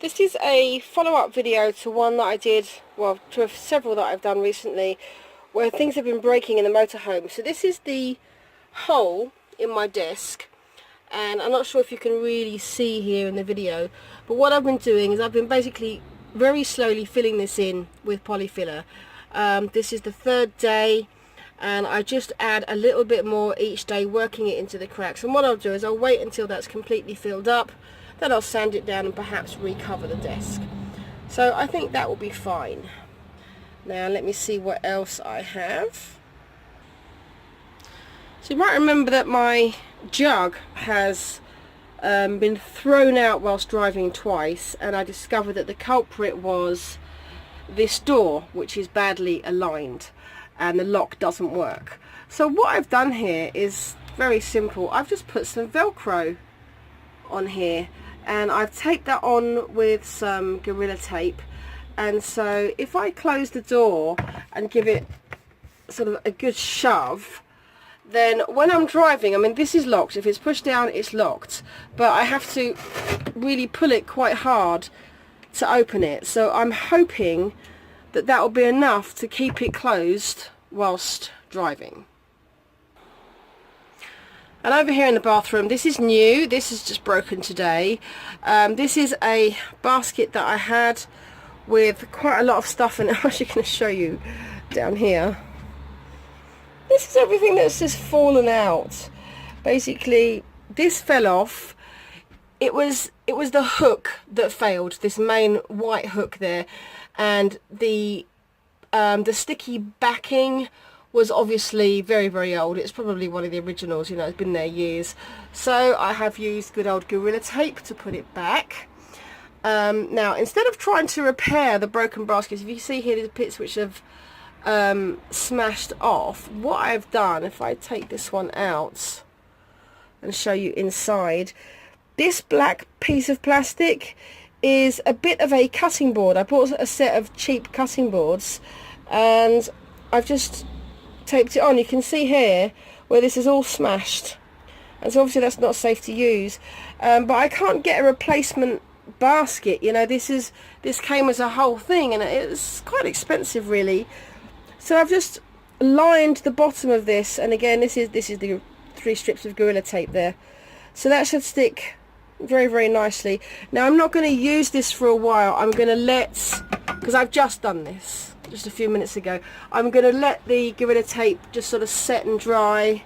This is a follow-up video to one that I did, well, to several that I've done recently, where things have been breaking in the motorhome. So this is the hole in my desk, and I'm not sure if you can really see here in the video, but what I've been doing is I've been basically very slowly filling this in with polyfiller. This is the third day, and I just add a little bit more each day, working it into the cracks. And what I'll do is I'll wait until that's completely filled up, then I'll sand it down and perhaps recover the desk. So I think that will be fine. Now let me see what else I have. So you might remember that my jug has been thrown out whilst driving twice, and I discovered that the culprit was this door, which is badly aligned and the lock doesn't work. So what I've done here is very simple. I've just put some Velcro on here, and I've taped that on with some Gorilla Tape. And so if I close the door and give it sort of a good shove, then when I'm driving, I mean, this is locked. If it's pushed down, it's locked, but I have to really pull it quite hard to open it. So I'm hoping that that will be enough to keep it closed whilst driving. And over here in the bathroom, this is new, this is just broken today. This is a basket that I had with quite a lot of stuff in it. I'm actually going to show you down here. This is everything that's just fallen out. Basically, this fell off. It was the hook that failed, this main white hook there, and the sticky backing was obviously very, very old. It's probably one of the originals, you know, it's been there years. So I have used good old Gorilla Tape to put it back. Now, instead of trying to repair the broken baskets, if you see here the bits which have smashed off, what I've done, if I take this one out and show you inside, this black piece of plastic is a bit of a cutting board. I bought a set of cheap cutting boards and I've just taped it on. You can see here where this is all smashed, and so obviously that's not safe to use, but I can't get a replacement basket. You know, this came as a whole thing, and it's quite expensive really. So I've just lined the bottom of this, and again this is the 3 strips of Gorilla Tape there, so that should stick very, very nicely. Now I'm not going to use this for a while. I'm going to let, because I've just done this just a few minutes ago, I'm going to let the Gorilla Tape just sort of set and dry,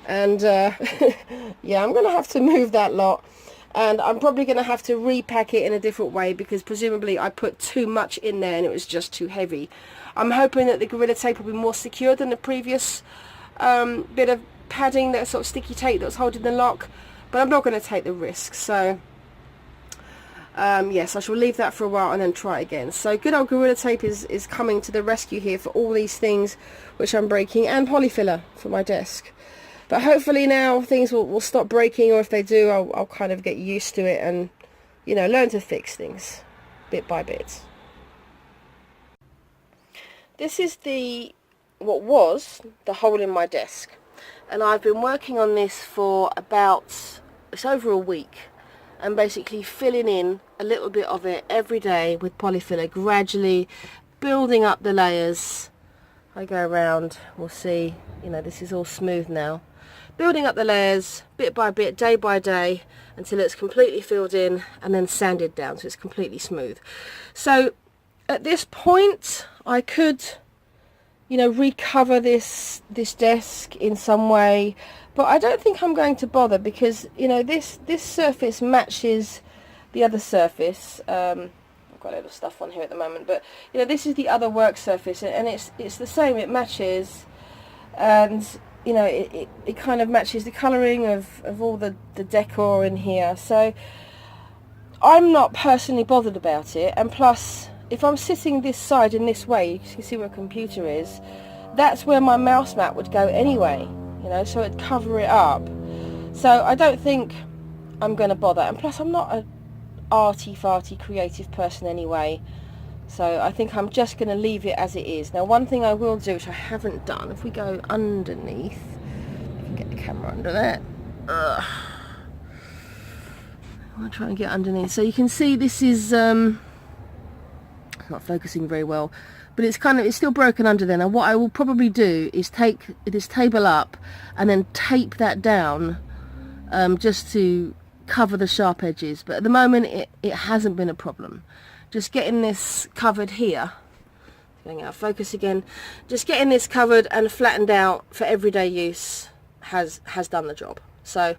and yeah, I'm going to have to move that lot, and I'm probably going to have to repack it in a different way, because presumably I put too much in there and it was just too heavy. I'm hoping that the Gorilla Tape will be more secure than the previous bit of padding, that sort of sticky tape that was holding the lock, but I'm not going to take the risk. So yes, I shall leave that for a while and then try again. So good old Gorilla Tape is coming to the rescue here for all these things which I'm breaking, and polyfiller for my desk. But hopefully now things will stop breaking, or if they do, I'll kind of get used to it and, you know, learn to fix things bit by bit. This is what was the hole in my desk, and I've been working on this for it's over a week, and basically filling in a little bit of it every day with polyfiller, gradually building up the layers. I go around, we'll see, you know, this is all smooth now. Building up the layers bit by bit, day by day, until it's completely filled in, and then sanded down so it's completely smooth. So at this point I could, you know, recover this desk in some way, but I don't think I'm going to bother, because, you know, this surface matches the other surface. I've got a little stuff on here at the moment, but, you know, this is the other work surface, and it's the same, it matches, and, you know, it kind of matches the colouring of all the decor in here. So I'm not personally bothered about it, and plus, if I'm sitting this side in this way, you can see where a computer is, that's where my mouse mat would go anyway, you know, so it'd cover it up. So I don't think I'm going to bother, and plus I'm not a arty-farty creative person anyway, so I think I'm just going to leave it as it is. Now, one thing I will do, which I haven't done, if we go underneath, if we can get the camera under there, I'll try and get underneath. So you can see this is not focusing very well, but it's still broken under there. Now what I will probably do is take this table up and then tape that down, just to cover the sharp edges. But at the moment it hasn't been a problem. Just getting this covered here, going out of focus again, just getting this covered and flattened out for everyday use has done the job. So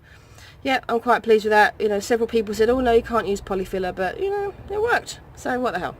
yeah, I'm quite pleased with that. You know, several people said, oh no, you can't use polyfiller, but you know, it worked, so what the hell.